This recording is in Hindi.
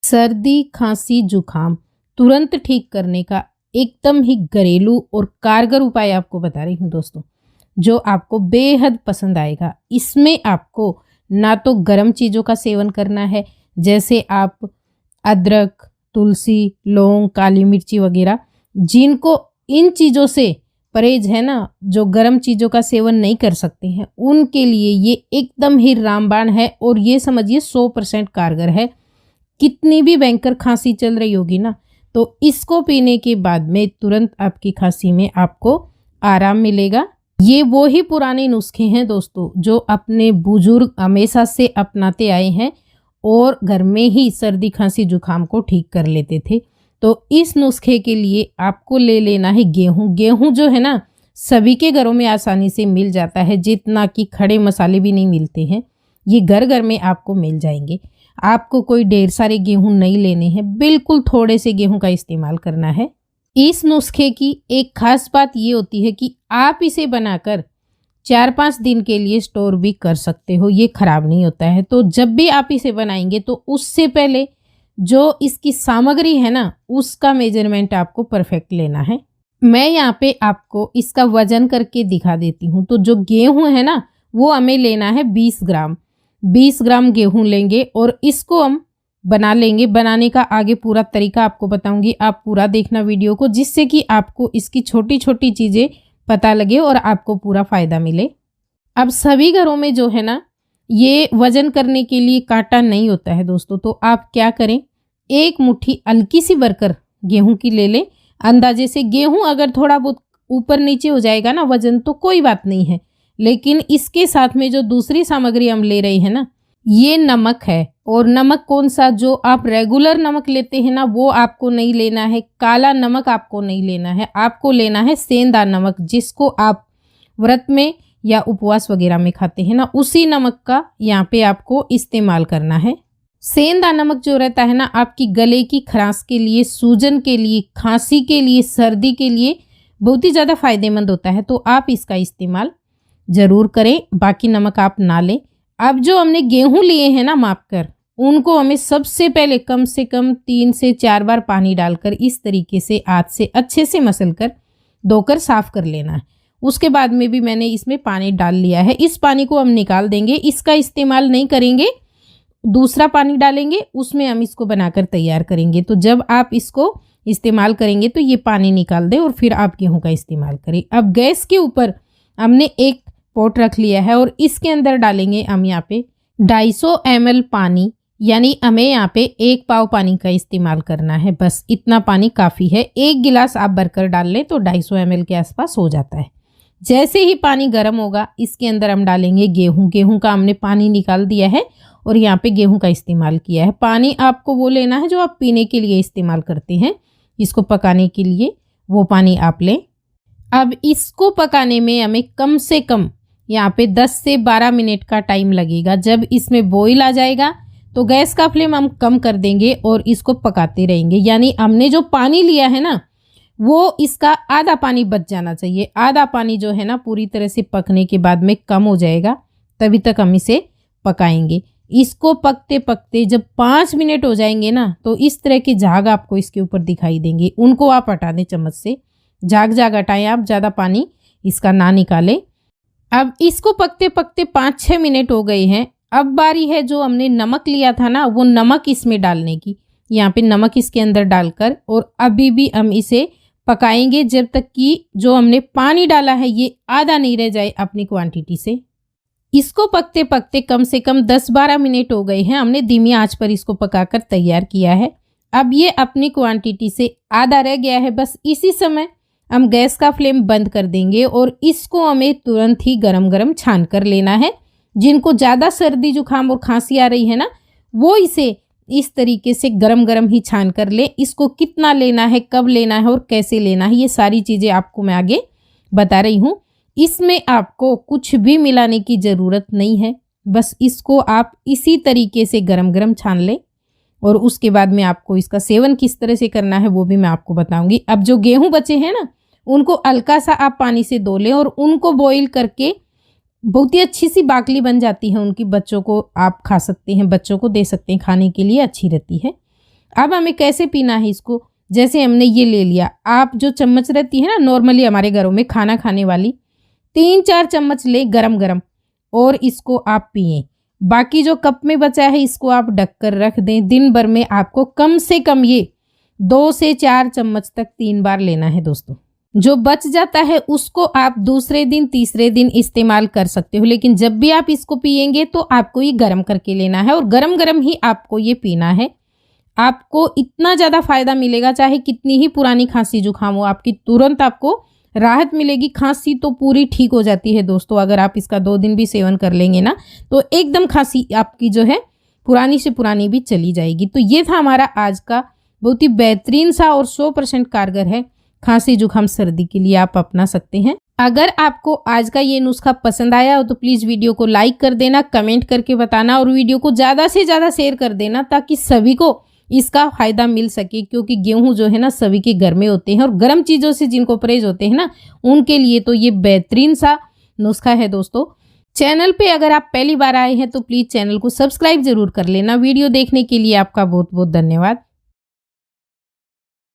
सर्दी, खांसी, जुखाम तुरंत ठीक करने का एकदम ही घरेलू और कारगर उपाय आपको बता रही हूँ दोस्तों, जो आपको बेहद पसंद आएगा। इसमें आपको ना तो गर्म चीज़ों का सेवन करना है, जैसे आप अदरक, तुलसी, लौंग, काली मिर्ची वगैरह, जिनको इन चीज़ों से परहेज है ना, जो गर्म चीज़ों का सेवन नहीं कर सकते हैं, उनके लिए ये एकदम ही रामबाण है और ये समझिए 100% कारगर है। कितनी भी भयंकर खांसी चल रही होगी ना, तो इसको पीने के बाद में तुरंत आपकी खांसी में आपको आराम मिलेगा। ये वो ही पुराने नुस्खे हैं दोस्तों, जो अपने बुजुर्ग हमेशा से अपनाते आए हैं और घर में ही सर्दी, खांसी, जुखाम को ठीक कर लेते थे। तो इस नुस्खे के लिए आपको ले लेना है गेहूं। गेहूं जो है ना, सभी के घरों में आसानी से मिल जाता है, जितना कि खड़े मसाले भी नहीं मिलते हैं, ये घर घर में आपको मिल जाएंगे। आपको कोई ढेर सारे गेहूं नहीं लेने हैं, बिल्कुल थोड़े से गेहूं का इस्तेमाल करना है। इस नुस्खे की एक खास बात ये होती है कि आप इसे बनाकर 4-5 दिन के लिए स्टोर भी कर सकते हो, ये खराब नहीं होता है। तो जब भी आप इसे बनाएंगे तो उससे पहले जो इसकी सामग्री है ना, उसका मेजरमेंट आपको परफेक्ट लेना है। मैं यहाँ पे आपको इसका वजन करके दिखा देती हूँ। तो जो गेहूं है ना, वो हमें लेना है 20 ग्राम। 20 ग्राम गेहूं लेंगे और इसको हम बना लेंगे। बनाने का आगे पूरा तरीका आपको बताऊंगी, आप पूरा देखना वीडियो को, जिससे कि आपको इसकी छोटी छोटी चीज़ें पता लगे और आपको पूरा फ़ायदा मिले। अब सभी घरों में जो है ना, ये वजन करने के लिए कांटा नहीं होता है दोस्तों, तो आप क्या करें, एक मुट्ठी हल्की सी भरकर गेहूं की ले लें। अंदाजे से गेहूं अगर थोड़ा बहुत ऊपर नीचे हो जाएगा ना वजन, तो कोई बात नहीं है, लेकिन इसके साथ में जो दूसरी सामग्री हम ले रहे हैं ना, ये नमक है। और नमक कौन सा, जो आप रेगुलर नमक लेते हैं ना, वो आपको नहीं लेना है। काला नमक आपको नहीं लेना है, आपको लेना है सेंधा नमक, जिसको आप व्रत में या उपवास वगैरह में खाते हैं ना, उसी नमक का यहाँ पे आपको इस्तेमाल करना है। सेंधा नमक जो रहता है ना, आपकी गले की खराश के लिए, सूजन के लिए, खांसी के लिए, सर्दी के लिए बहुत ही ज़्यादा फायदेमंद होता है, तो आप इसका इस्तेमाल ज़रूर करें। बाकी नमक आप ना लें। अब जो हमने गेहूं लिए हैं ना माप कर, उनको हमें सबसे पहले कम से कम 3 से 4 बार पानी डालकर इस तरीके से हाथ से अच्छे से मसल कर धोकर साफ कर लेना है। उसके बाद में भी मैंने इसमें पानी डाल लिया है। इस पानी को हम निकाल देंगे, इसका इस्तेमाल नहीं करेंगे, दूसरा पानी डालेंगे, उसमें हम इसको बनाकर तैयार करेंगे। तो जब आप इसको इस्तेमाल करेंगे तो ये पानी निकाल दें और फिर आप गेहूं का इस्तेमाल करें। अब गैस के ऊपर हमने एक पॉट रख लिया है और इसके अंदर डालेंगे हम यहाँ पे 250 ml पानी, यानी हमें यहाँ पे 1 पाव पानी का इस्तेमाल करना है। बस इतना पानी काफ़ी है। 1 गिलास आप भरकर डाल लें तो 250 ml के आसपास हो जाता है। जैसे ही पानी गर्म होगा, इसके अंदर हम डालेंगे गेहूं। गेहूं का हमने पानी निकाल दिया है और यहाँ पे गेहूं का इस्तेमाल किया है। पानी आपको वो लेना है जो आप पीने के लिए इस्तेमाल करते हैं, इसको पकाने के लिए वो पानी आप लें। अब इसको पकाने में हमें कम से कम यहाँ पे 10 से 12 मिनट का टाइम लगेगा। जब इसमें बॉईल आ जाएगा तो गैस का फ्लेम हम कम कर देंगे और इसको पकाते रहेंगे। यानी हमने जो पानी लिया है ना, वो इसका आधा पानी बच जाना चाहिए। आधा पानी जो है ना पूरी तरह से पकने के बाद में कम हो जाएगा, तभी तक हम इसे पकाएंगे। इसको पकते पकते जब 5 मिनट हो जाएंगे ना, तो इस तरह के झाग आपको इसके ऊपर दिखाई देंगे, उनको आप हटा दें चम्मच से। झाग झाग हटाएं आप, ज़्यादा पानी इसका ना निकालें। अब इसको पकते पकते 5-6 मिनट हो गए हैं। अब बारी है जो हमने नमक लिया था ना, वो नमक इसमें डालने की। यहाँ पे नमक इसके अंदर डालकर और अभी भी हम इसे पकाएंगे जब तक कि जो हमने पानी डाला है ये आधा नहीं रह जाए अपनी क्वांटिटी से। इसको पकते पकते कम से कम 10-12 मिनट हो गए हैं। हमने धीमी आंच पर इसको पकाकर तैयार किया है। अब ये अपनी क्वांटिटी से आधा रह गया है। बस इसी समय हम गैस का फ्लेम बंद कर देंगे और इसको हमें तुरंत ही गरम गरम छान कर लेना है। जिनको ज़्यादा सर्दी जुकाम और खांसी आ रही है ना, वो इसे इस तरीके से गरम गरम ही छान कर ले। इसको कितना लेना है, कब लेना है और कैसे लेना है, ये सारी चीज़ें आपको मैं आगे बता रही हूँ। इसमें आपको कुछ भी मिलाने की ज़रूरत नहीं है, बस इसको आप इसी तरीके से गरम गरम छान लें और उसके बाद में आपको इसका सेवन किस तरह से करना है वो भी मैं आपको बताऊंगी। अब जो गेहूं बचे हैं ना, उनको हल्का सा आप पानी से धो लें और उनको बॉईल करके बहुत ही अच्छी सी बाकली बन जाती है उनकी। बच्चों को आप खा सकते हैं, बच्चों को दे सकते हैं, खाने के लिए अच्छी रहती है। अब हमें कैसे पीना है इसको, जैसे हमने ये ले लिया, आप जो चम्मच रहती है ना नॉर्मली हमारे घरों में खाना खाने वाली, 3-4 चम्मच ले गरम गरम और इसको आप पिएं। बाकी जो कप में बचा है इसको आप ढक कर रख दें। दिन भर में आपको कम से कम ये 2 से 4 चम्मच तक 3 बार लेना है दोस्तों। जो बच जाता है उसको आप दूसरे दिन तीसरे दिन इस्तेमाल कर सकते हो, लेकिन जब भी आप इसको पिएंगे तो आपको ये गर्म करके लेना है और गरम गरम ही आपको ये पीना है। आपको इतना ज़्यादा फायदा मिलेगा, चाहे कितनी ही पुरानी खांसी जुकाम हो, आपकी तुरंत आपको राहत मिलेगी। खांसी तो पूरी ठीक हो जाती है दोस्तों, अगर आप इसका 2 दिन भी सेवन कर लेंगे ना तो एकदम खांसी आपकी जो है पुरानी से पुरानी भी चली जाएगी। तो ये था हमारा आज का बहुत ही बेहतरीन सा और 100% कारगर है, खांसी जुकाम सर्दी के लिए आप अपना सकते हैं। अगर आपको आज का ये नुस्खा पसंद आया हो तो प्लीज़ वीडियो को लाइक कर देना, कमेंट करके बताना और वीडियो को ज़्यादा से ज़्यादा शेयर कर देना ताकि सभी को इसका फायदा मिल सके। क्योंकि गेहूं जो है ना सभी के घर में होते हैं और गर्म चीज़ों से जिनको परहेज होते हैं ना उनके लिए तो ये बेहतरीन सा नुस्खा है दोस्तों। चैनल पे अगर आप पहली बार आए हैं तो प्लीज़ चैनल को सब्सक्राइब जरूर कर लेना। वीडियो देखने के लिए आपका बहुत बहुत धन्यवाद।